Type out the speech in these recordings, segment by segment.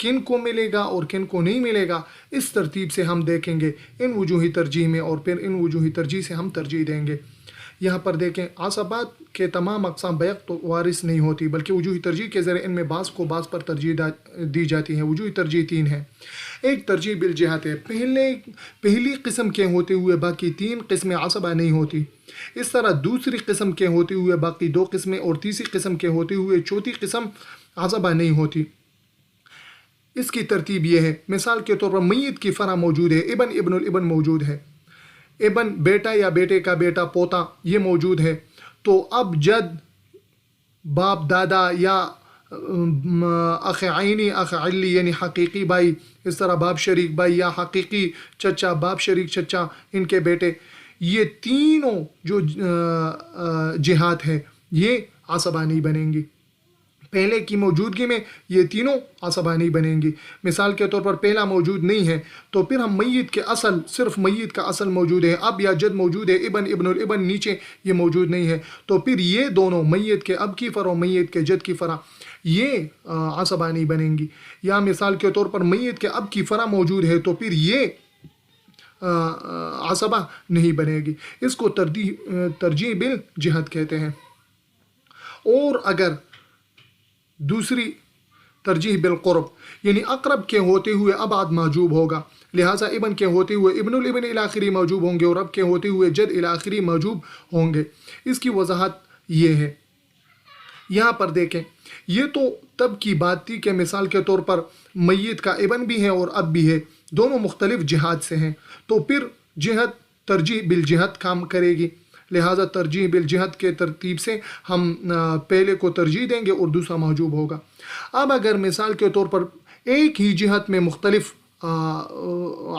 کن کو ملے گا اور کن کو نہیں ملے گا، اس ترتیب سے ہم دیکھیں گے ان وجوہی ترجیح میں، اور پھر ان وجوہی ترجیح سے ہم ترجیح دیں گے۔ یہاں پر دیکھیں عصبات کے تمام اقسام بیک تو وارث نہیں ہوتی، بلکہ وجوہی ترجیح کے ذریعے ان میں بعض کو بعض پر ترجیح دی جاتی ہے۔ وجوہی ترجیح 3 ہے۔ ایک ترجیح بالجہت ہے، پہلی قسم کے ہوتے ہوئے باقی 3 قسمیں عصبہ نہیں ہوتی۔ اس طرح دوسری قسم کے ہوتے ہوئے باقی 2 قسمیں، اور تیسری قسم کے ہوتے ہوئے چوتھی قسم عصبہ نہیں ہوتی۔ اس کی ترتیب یہ ہے، مثال کے طور پر میت کی فرع موجود ہے، ابن الابن موجود ہے، ابن بیٹا یا بیٹے کا بیٹا پوتا یہ موجود ہے، تو اب جد باپ دادا یا اخ عینی اخ علی یعنی حقیقی بھائی، اس طرح باپ شریک بھائی یا حقیقی چچا باپ شریک چچا ان کے بیٹے، یہ تینوں جو جہات ہیں یہ عصبہ نہیں بنیں گی۔ پہلے کی موجودگی میں یہ تینوں عصبہ نہیں بنیں گی۔ مثال کے طور پر پہلا موجود نہیں ہے تو پھر ہم میت کے اصل، صرف میت کا اصل موجود ہے، اب یا جد موجود ہے، ابن الابن نیچے یہ موجود نہیں ہے، تو پھر یہ دونوں میت کے اب کی فرع اور میت کے جد کی فرع یہ عصبہ نہیں بنیں گی۔ یا مثال کے طور پر میت کے اب کی فرع موجود ہے تو پھر یہ عصبہ نہیں بنے گی۔ اس کو ترجیح بالجہت کہتے ہیں۔ اور اگر دوسری ترجیح بالقرب یعنی اقرب کے ہوتے ہوئے ابعد محجوب ہوگا، لہٰذا ابن کے ہوتے ہوئے ابن الابن الاخری محجوب ہوں گے، اور اب کے ہوتے ہوئے جد الاخری محجوب ہوں گے۔ اس کی وضاحت یہ ہے، یہاں پر دیکھیں، یہ تو تب کی بات تھی کہ مثال کے طور پر میت کا ابن بھی ہے اور اب بھی ہے، دونوں مختلف جہات سے ہیں، تو پھر جہت ترجیح بالجہت کام کرے گی، لہٰذا ترجیح بالجہت کے ترتیب سے ہم پہلے کو ترجیح دیں گے اور دوسرا محجوب ہوگا۔ اب اگر مثال کے طور پر ایک ہی جہت میں مختلف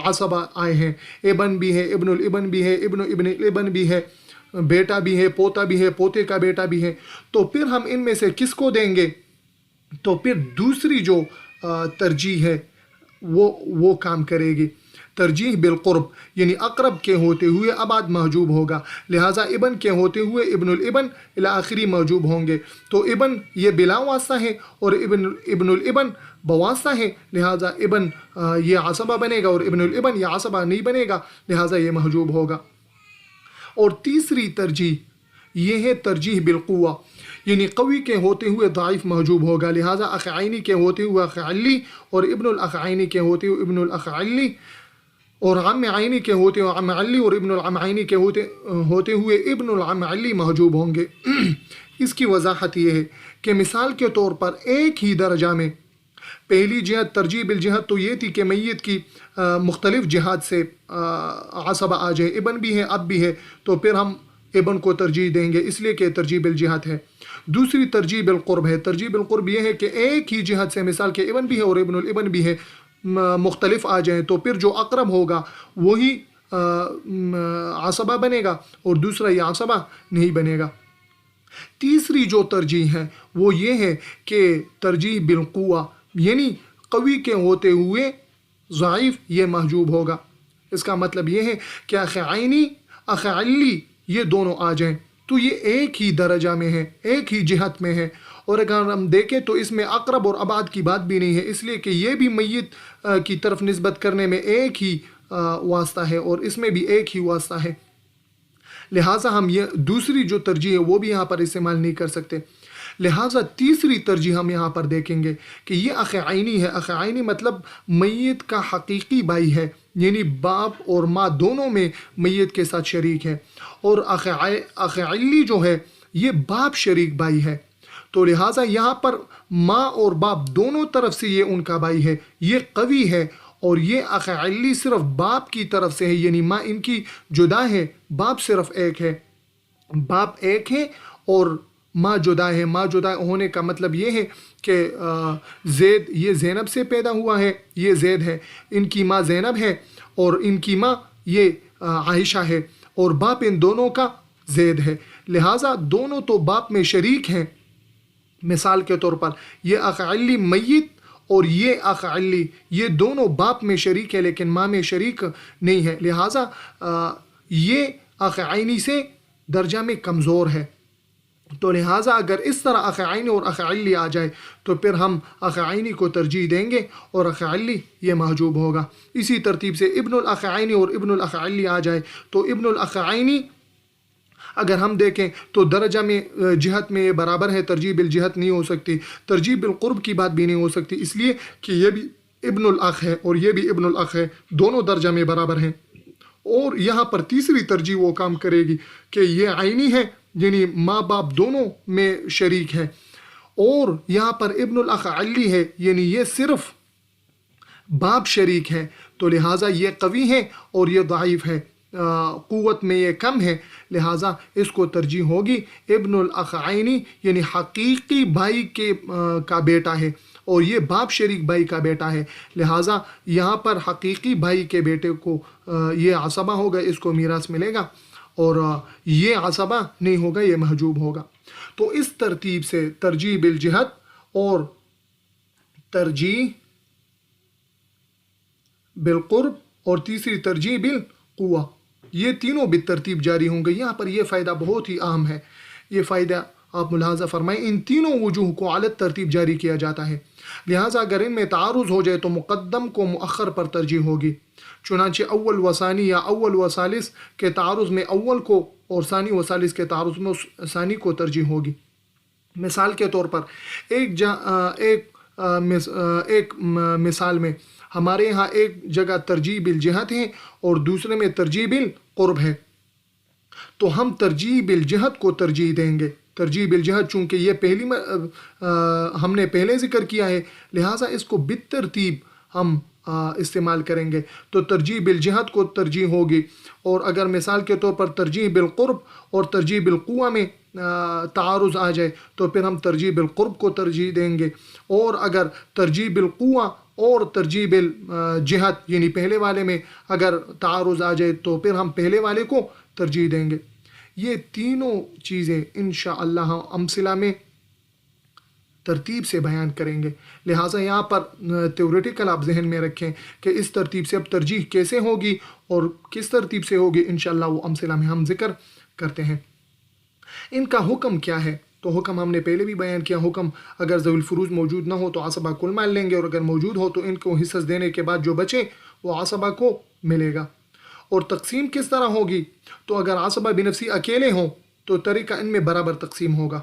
عصبہ آئے ہیں، ابن بھی ہے، ابن الابن بھی ہے، ابن الابن بھی ہے، بیٹا بھی ہے، پوتا بھی ہے، پوتے کا بیٹا بھی ہے، تو پھر ہم ان میں سے کس کو دیں گے؟ تو پھر دوسری جو ترجیح ہے وہ کام کرے گی۔ ترجیح بالقرب یعنی اقرب کے ہوتے ہوئے ابعد محجوب ہوگا، لہٰذا ابن کے ہوتے ہوئے ابن الابن الاخری محجوب ہوں گے، تو ابن یہ بلا واسطہ ہے اور ابن الابن بواسطہ ہے، لہٰذا ابن یہ عصبہ بنے گا اور ابن الابن یہ عصبہ نہیں بنے گا، لہٰذا یہ محجوب ہوگا۔ اور تیسری ترجیح یہ ہے ترجیح بالقوہ یعنی قوی کے ہوتے ہوئے ضعیف محجوب ہوگا، لہٰذا اخ عینی کے ہوتے ہوئے اخ علی اور ابن الاخ عینی کے ہوتے ہوئے ابن الاخ علی، اور عم عینی کے ہوتے ہوئے عم علی اور ابن العم عینی کے ہوتے ہوئے ابن العم علی محجوب ہوں گے۔ اس کی وضاحت یہ ہے کہ مثال کے طور پر ایک ہی درجہ میں پہلی جہت ترجیح بالجہت تو یہ تھی کہ میت کی مختلف جہات سے عصبہ آ جائے، ابن بھی ہے اب بھی ہے، تو پھر ہم ابن کو ترجیح دیں گے، اس لیے کہ ترجیح بالجہت ہے۔ دوسری ترجیح بالقرب ہے، ترجیح بالقرب یہ ہے کہ ایک ہی جہت سے مثال کے ابن بھی ہے اور ابن الابن بھی ہے مختلف آ جائیں، تو پھر جو اقرب ہوگا وہی عصبہ بنے گا اور دوسرا یہ عصبہ نہیں بنے گا۔ تیسری جو ترجیح ہے وہ یہ ہے کہ ترجیح بالقوہ یعنی قوی کے ہوتے ہوئے ضعیف یہ محجوب ہوگا۔ اس کا مطلب یہ ہے کہ اخ عینی اخ علی یہ دونوں آ جائیں تو یہ ایک ہی درجہ میں ہے، ایک ہی جہت میں ہے، اور اگر ہم دیکھیں تو اس میں اقرب اور ابعد کی بات بھی نہیں ہے، اس لیے کہ یہ بھی میت کی طرف نسبت کرنے میں ایک ہی واسطہ ہے اور اس میں بھی ایک ہی واسطہ ہے، لہٰذا ہم یہ دوسری جو ترجیح ہے وہ بھی یہاں پر استعمال نہیں کر سکتے۔ لہٰذا تیسری ترجیح ہم یہاں پر دیکھیں گے کہ یہ اخ عینی ہے۔ اخ عینی مطلب میت کا حقیقی بھائی ہے، یعنی باپ اور ماں دونوں میں میت کے ساتھ شریک ہے، اور اخ علی جو ہے یہ باپ شریک بھائی ہے، تو لہٰذا یہاں پر ماں اور باپ دونوں طرف سے یہ ان کا بھائی ہے، یہ قوی ہے، اور یہ اخ علی صرف باپ کی طرف سے ہے، یعنی ماں ان کی جدا ہے، باپ صرف ایک ہے، باپ ایک ہے اور ماں جدا ہے۔ ماں جدا ہونے کا مطلب یہ ہے کہ زید یہ زینب سے پیدا ہوا ہے، یہ زید ہے، ان کی ماں زینب ہے اور ان کی ماں یہ عائشہ ہے، اور باپ ان دونوں کا زید ہے، لہٰذا دونوں تو باپ میں شریک ہیں۔ مثال کے طور پر یہ اخ علی میت اور یہ اخ علی یہ دونوں باپ میں شریک ہے لیکن ماں میں شریک نہیں ہے، لہٰذا یہ اخ عینی سے درجہ میں کمزور ہے۔ تو لہٰذا اگر اس طرح اخ عینی اور اخ علی آ جائے تو پھر ہم اخ عینی کو ترجیح دیں گے اور اخ علی یہ محجوب ہوگا۔ اسی ترتیب سے ابن الاخ عینی اور ابن الاخ علی آ جائے تو ابن الاخ عینی اگر ہم دیکھیں تو درجہ میں جہت میں یہ برابر ہے، ترجیح بالجہت نہیں ہو سکتی، ترجیح بالقرب کی بات بھی نہیں ہو سکتی، اس لیے کہ یہ بھی ابن الاخ ہے اور یہ بھی ابن الاخ ہے، دونوں درجہ میں برابر ہیں۔ اور یہاں پر تیسری ترجیح وہ کام کرے گی کہ یہ عینی ہے، یعنی ماں باپ دونوں میں شریک ہے، اور یہاں پر ابن الاخ علی ہے، یعنی یہ صرف باپ شریک ہے، تو لہٰذا یہ قوی ہے اور یہ ضعیف ہے، قوت میں یہ کم ہے، لہٰذا اس کو ترجیح ہوگی ابن الاخ عینی، یعنی حقیقی بھائی کا بیٹا ہے اور یہ باپ شریک بھائی کا بیٹا ہے، لہٰذا یہاں پر حقیقی بھائی کے بیٹے کو یہ عصبہ ہوگا، اس کو میراث ملے گا، اور یہ عصبہ نہیں ہوگا، یہ محجوب ہوگا۔ تو اس ترتیب سے ترجیح بالجہت اور ترجیح بالقرب اور تیسری ترجیح بالقوہ، یہ تینوں بالترتیب جاری ہوں گے۔ یہاں پر یہ فائدہ بہت ہی اہم ہے، یہ فائدہ آپ ملاحظہ فرمائیں، ان تینوں وجوہ کو اعلیٰ ترتیب جاری کیا جاتا ہے، لہٰذا اگر ان میں تعارض ہو جائے تو مقدم کو مؤخر پر ترجیح ہوگی، چنانچہ اول و ثانی یا اول و ثالث کے تعارض میں اول کو اور ثانی و ثالث کے تعارض میں ثانی کو ترجیح ہوگی۔ مثال کے طور پر ایک مثال میں ہمارے یہاں ایک جگہ ترجیح بالجہت ہے اور دوسرے میں ترجیح بالقرب ہے، تو ہم ترجیح بالجہت کو ترجیح دیں گے۔ ترجیح بالجہت چونکہ یہ ہم نے پہلے ذکر کیا ہے، لہٰذا اس کو بالترتیب ہم استعمال کریں گے، تو ترجیح بالجہت کو ترجیح ہوگی، اور اگر مثال کے طور پر ترجیح بالقرب اور ترجیح بالقوہ میں تعارض آ جائے تو پھر ہم ترجیح بالقرب کو ترجیح دیں گے، اور اگر ترجیح بالقوہ اور ترجیح بالجہت یعنی پہلے والے میں اگر تعارض آ جائے تو پھر ہم پہلے والے کو ترجیح دیں گے۔ یہ تینوں چیزیں انشاءاللہ ہم امثلہ میں ترتیب سے بیان کریں گے، لہٰذا یہاں پر تھیوریٹیکل آپ ذہن میں رکھیں کہ اس ترتیب سے اب ترجیح کیسے ہوگی اور کس ترتیب سے ہوگی، انشاءاللہ وہ امثلہ میں ہم ذکر کرتے ہیں۔ ان کا حکم کیا ہے؟ تو حکم ہم نے پہلے بھی بیان کیا، حکم اگر ذوی الفروض موجود نہ ہو تو عصبہ کل مال لیں گے، اور اگر موجود ہو تو ان کو حصص دینے کے بعد جو بچے وہ عصبہ کو ملے گا۔ اور تقسیم کس طرح ہوگی؟ تو اگر عصبہ بنفسی اکیلے ہوں تو طریقہ ان میں برابر تقسیم ہوگا۔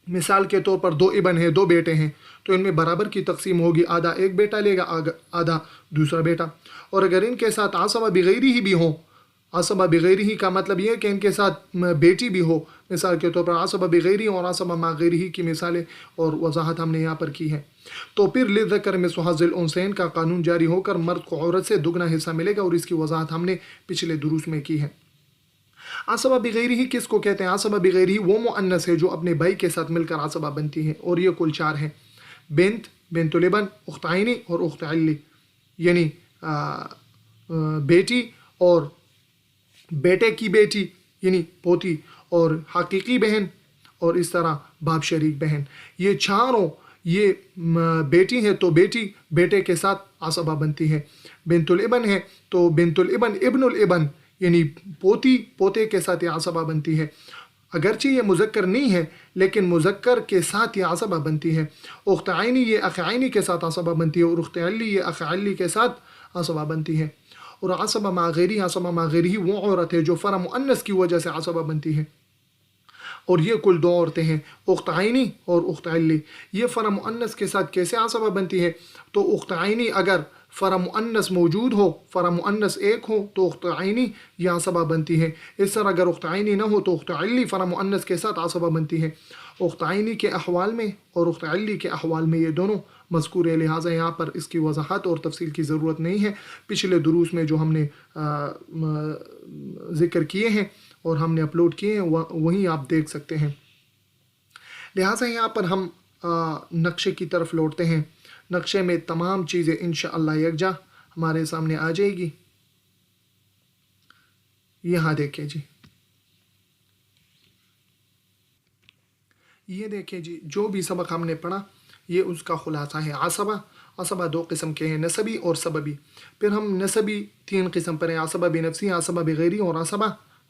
مثال کے طور پر دو ابن ہیں، دو بیٹے ہیں، تو ان میں برابر کی تقسیم ہوگی، آدھا ایک بیٹا لے گا، آدھا دوسرا بیٹا۔ اور اگر ان کے ساتھ عصبہ بغیری ہی بھی ہوں، عصبہ بغیری ہی کا مطلب یہ ہے کہ ان کے ساتھ بیٹی بھی ہو، مثال کے طور پر عصبہ بغیری اور عصبہ ما غیری کی مثالیں اور وضاحت ہم نے یہاں پر کی ہے، تو پھر للذکر مثل حظ الانثیین کا قانون جاری ہو کر مرد کو عورت سے دگنا حصہ ملے گا، اور اس کی وضاحت ہم نے پچھلے دروس میں کی ہے۔ عصبہ بغیری ہی کس کو کہتے ہیں؟ عصبہ بغیری ہی وہ مؤنث ہے جو اپنے بھائی کے ساتھ مل کر عصبہ بنتی ہے، اور یہ کل 4 ہیں: بنت الابن، اخت عینی اور اخت علی، یعنی بیٹی اور بیٹے کی بیٹی یعنی پوتی، اور حقیقی بہن، اور اس طرح باپ شریک بہن، یہ چاروں یہ بیٹی ہے تو بیٹی بیٹے کے ساتھ عصبہ بنتی ہے۔ بنت الابن ہے تو بنت الابن ابن الابن یعنی پوتی پوتے کے ساتھ یہ عصبہ بنتی ہے، اگرچہ یہ مذکر نہیں ہے لیکن مذکر کے ساتھ یہ عصبہ بنتی ہے۔ اخت عینی یہ اخ عینی کے ساتھ عصبہ بنتی ہے، اور اخت علی یہ اخ علی کے ساتھ عصبہ بنتی ہے۔ اور عصبہ ما غیری، عصبہ ما غیری وہ عورت ہے جو فرع مؤنث کی وجہ سے عصبہ بنتی ہے، اور یہ کل 2 عورتیں ہیں، اخت عینی اور اخت علی۔ یہ فرع مؤنث کے ساتھ کیسے عصبہ بنتی ہے؟ تو اخت عینی اگر فرع مؤنث موجود ہو، فرع مؤنث ایک ہو تو اخت عینی یہ عصبہ بنتی ہے، اس طرح اگر اخت عینی نہ ہو تو اخت علی فرع مؤنث کے ساتھ عصبہ بنتی ہے۔ اخت عینی کے احوال میں اور اخت علی کے احوال میں یہ دونوں مذکور ہے، لہٰذا یہاں پر اس کی وضاحت اور تفصیل کی ضرورت نہیں ہے، پچھلے دروس میں جو ہم نے ذکر کیے ہیں اور ہم نے اپلوڈ کیے ہیں وہیں آپ دیکھ سکتے ہیں۔ لہٰذا یہاں پر ہم نقشے کی طرف لوٹتے ہیں، نقشے میں تمام چیزیں انشاءاللہ یکجا ہمارے سامنے آ جائے گی۔ یہاں دیکھیں جی، یہ دیکھیں جی، جو بھی سبق ہم نے پڑھا یہ اس کا خلاصہ ہے۔ عصبہ 2 قسم کے ہیں، نسبی اور سببی۔ پھر ہم نسبی 3 قسم پر ہیں: عصبہ بنفسی، عصبہ بغیری اور عصبہ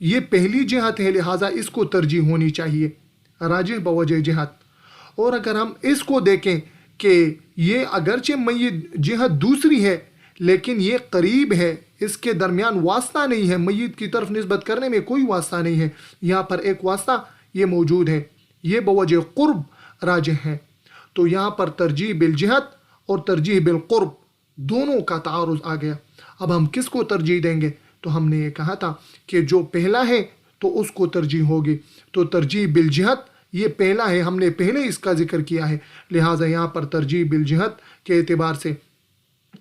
یہ پہلی جہت ہے، لہٰذا اس کو ترجیح ہونی چاہیے، راجح بوجہ جہت۔ اور اگر ہم اس کو دیکھیں کہ یہ اگرچہ میت جہت دوسری ہے لیکن یہ قریب ہے، اس کے درمیان واسطہ نہیں ہے، میت کی طرف نسبت کرنے میں کوئی واسطہ نہیں ہے، یہاں پر ایک واسطہ یہ موجود ہے، یہ بوجہ قرب راجح ہے، تو یہاں پر ترجیح بالجہت اور ترجیح بالقرب دونوں کا تعارض آ گیا۔ اب ہم کس کو ترجیح دیں گے؟ تو ہم نے یہ کہا تھا کہ جو پہلا ہے تو اس کو ترجیح ہوگی، تو ترجیح بالجہت یہ پہلا ہے، ہم نے پہلے اس کا ذکر کیا ہے، لہٰذا یہاں پر ترجیح بالجہت کے اعتبار سے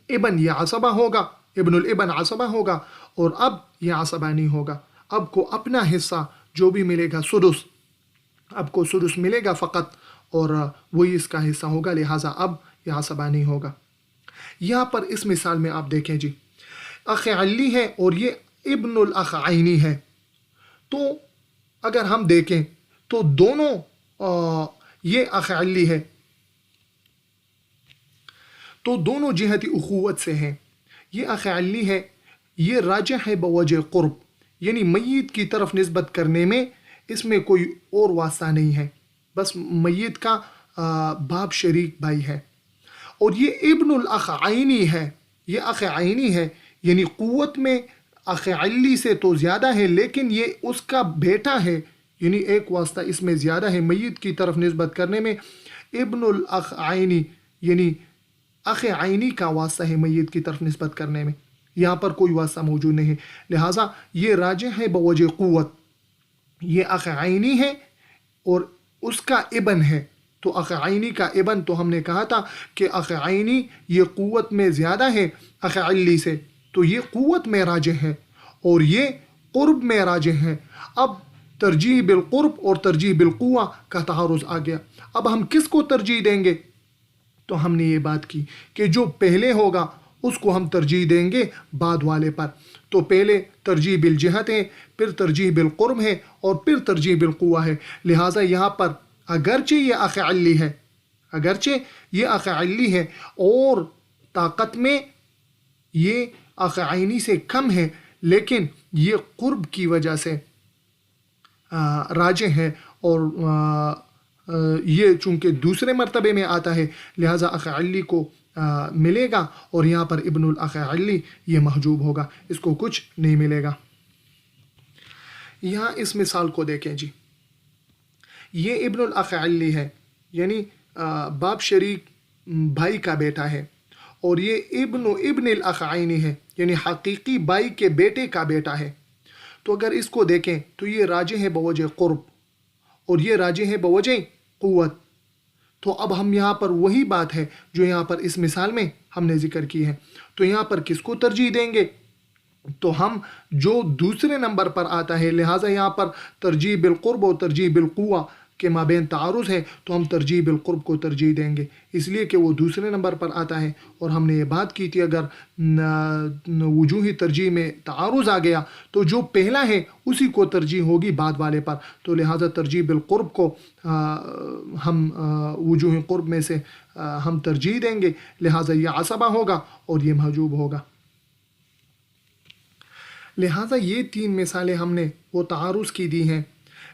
ابن یہ عصبہ ہوگا، ابن الابن عصبہ ہوگا، اور اب یہ عصبہ نہیں ہوگا، اب کو اپنا حصہ جو بھی ملے گا سدس، اب کو سدس ملے گا فقط، اور وہی اس کا حصہ ہوگا، لہٰذا اب یہ عصبہ نہیں ہوگا۔ یہاں پر اس مثال میں آپ دیکھیں جی، اخ علی ہے اور یہ ابن الاخ عینی ہے، تو اگر ہم دیکھیں تو دونوں یہ اخ علی ہے تو دونوں جہتی اخوت سے ہیں، یہ اخ علی ہے، یہ راجح ہے بوجہ قرب، یعنی میت کی طرف نسبت کرنے میں اس میں کوئی اور واسطہ نہیں ہے، بس میت کا باپ شریک بھائی ہے۔ اور یہ ابن الاخ عینی ہے، یہ اخ عینی ہے، یعنی قوت میں اخ علی سے تو زیادہ ہے لیکن یہ اس کا بیٹا ہے، یعنی ایک واسطہ اس میں زیادہ ہے میت کی طرف نسبت کرنے میں۔ ابن الاخ عینی یعنی اخ عینی کا واسطہ ہے میت کی طرف نسبت کرنے میں، یہاں پر کوئی واسطہ موجود نہیں ہے، لہٰذا یہ راجح ہے بوجہ قوت، یہ اخ عینی ہے اور اس کا ابن ہے، تو اخ عینی کا ابن، تو ہم نے کہا تھا کہ اخ عینی یہ قوت میں زیادہ ہے اخ علی سے، تو یہ قوت میں راجح ہے اور یہ قرب میں راجح ہے۔ اب ترجیح بالقرب اور ترجیح بالقوہ کا تعارض آ گیا، اب ہم کس کو ترجیح دیں گے؟ تو ہم نے یہ بات کی کہ جو پہلے ہوگا اس کو ہم ترجیح دیں گے بعد والے پر، تو پہلے ترجیح بالجہت ہے، پھر ترجیح بالقرب ہے اور پھر ترجیح بالقوہ ہے، لہٰذا یہاں پر اگرچہ یہ اخ علی ہے، اگرچہ یہ اخ علی ہے اور طاقت میں یہ اخ عینی سے کم ہے، لیکن یہ قرب کی وجہ سے راجح ہے، اور یہ چونکہ دوسرے مرتبے میں آتا ہے لہٰذا اخ علی کو ملے گا، اور یہاں پر ابن الاخ علی یہ محجوب ہوگا، اس کو کچھ نہیں ملے گا۔ یہاں اس مثال کو دیکھیں جی، یہ ابن الاخ علی ہے، یعنی باپ شریک بھائی کا بیٹا ہے، اور یہ ابن الاخ عینی ہے، یعنی حقیقی بھائی کے بیٹے کا بیٹا ہے، تو اگر اس کو دیکھیں تو یہ راجح ہے بوجہ قرب اور یہ راجح ہے بوجہ قوت، تو اب ہم یہاں پر وہی بات ہے جو یہاں پر اس مثال میں ہم نے ذکر کی ہے، تو یہاں پر کس کو ترجیح دیں گے؟ تو ہم جو دوسرے نمبر پر آتا ہے، لہٰذا یہاں پر ترجیح بالقرب اور ترجیح بالقوہ کے مابین تعارض ہے، تو ہم ترجیح بالقرب کو ترجیح دیں گے، اس لیے کہ وہ دوسرے نمبر پر آتا ہے، اور ہم نے یہ بات کی تھی اگر وجوہی ترجیح میں تعارض آ گیا تو جو پہلا ہے اسی کو ترجیح ہوگی بعد والے پر، تو لہٰذا ترجیح بالقرب کو ہم وجوہ قرب میں سے ہم ترجیح دیں گے، لہٰذا یہ عصبہ ہوگا اور یہ محجوب ہوگا۔ لہٰذا یہ تین مثالیں ہم نے وہ تعارض کی دی ہیں،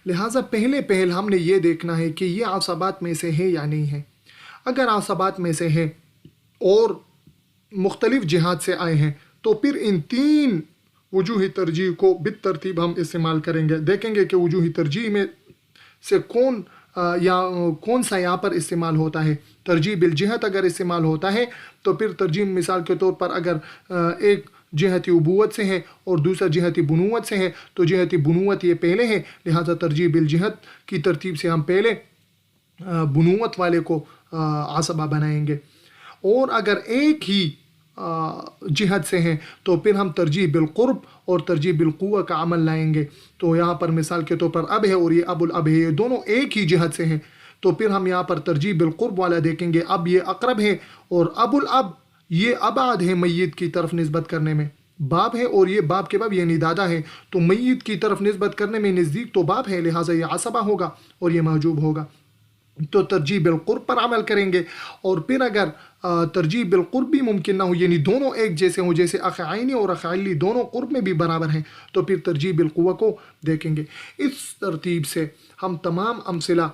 لہٰذا پہل ہم نے یہ دیکھنا ہے کہ یہ عصبات میں سے ہے یا نہیں ہے۔ اگر عصبات میں سے ہے اور مختلف جہات سے آئے ہیں تو پھر ان تین وجوہی ترجیح کو بالترتیب ہم استعمال کریں گے، دیکھیں گے کہ وجوہی ترجیح میں سے کون سا یہاں پر استعمال ہوتا ہے۔ ترجیح بالجہت اگر استعمال ہوتا ہے تو پھر ترجیح مثال کے طور پر اگر ایک جہتی ابوت سے ہے اور دوسرا جہتی بنوت سے ہے تو جہتی بنوت یہ پہلے ہے، لہٰذا ترجیح بالجہت کی ترتیب سے ہم پہلے بنوت والے کو عصبہ بنائیں گے، اور اگر ایک ہی جہت سے ہیں تو پھر ہم ترجیح بالقرب اور ترجیح بالقوہ کا عمل لائیں گے، تو یہاں پر مثال کے طور پر اب ہے اور یہ ابو الاب ہے، یہ دونوں ایک ہی جہت سے ہیں، تو پھر ہم یہاں پر ترجیح بالقرب والا دیکھیں گے، اب یہ اقرب ہے اور ابو الاب یہ ابعد ہے میت کی طرف نسبت کرنے میں، باپ ہے اور یہ باپ کے باپ یعنی دادا ہے، تو میت کی طرف نسبت کرنے میں نزدیک تو باپ ہے، لہٰذا یہ عصبہ ہوگا اور یہ محجوب ہوگا، تو ترجیح بالقرب پر عمل کریں گے، اور پھر اگر ترجیح بالقرب بھی ممکن نہ ہو، یعنی دونوں ایک جیسے ہوں، جیسے اخ عینی اور اخ علی دونوں قرب میں بھی برابر ہیں، تو پھر ترجیح بالقوہ کو دیکھیں گے۔ اس ترتیب سے ہم تمام امثلہ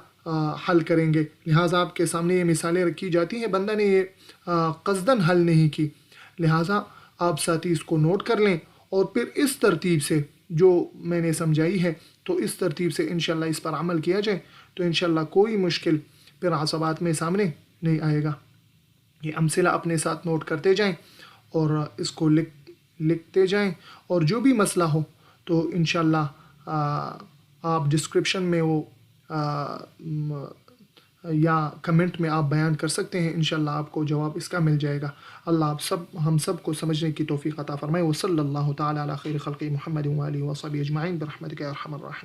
حل کریں گے۔ لہٰذا آپ کے سامنے یہ مثالیں رکھی جاتی ہیں، بندہ نے یہ قصداً حل نہیں کی، لہٰذا آپ ساتھی اس کو نوٹ کر لیں اور پھر اس ترتیب سے جو میں نے سمجھائی ہے تو اس ترتیب سے انشاءاللہ اس پر عمل کیا جائے تو انشاءاللہ کوئی مشکل پھر عصبات میں سامنے نہیں آئے گا۔ یہ امثلہ اپنے ساتھ نوٹ کرتے جائیں اور اس کو لکھتے جائیں، اور جو بھی مسئلہ ہو تو انشاءاللہ آپ ڈسکرپشن میں وہ یا کمنٹ میں آپ بیان کر سکتے ہیں، انشاءاللہ آپ کو جواب اس کا مل جائے گا۔ اللہ ہم سب کو سمجھنے کی توفیق عطا فرمائے۔ وصلی اللہ تعالی علی خیر خلق محمد و آلہ و صحبہ اجمعین برحمتک یا ارحم الراحمین۔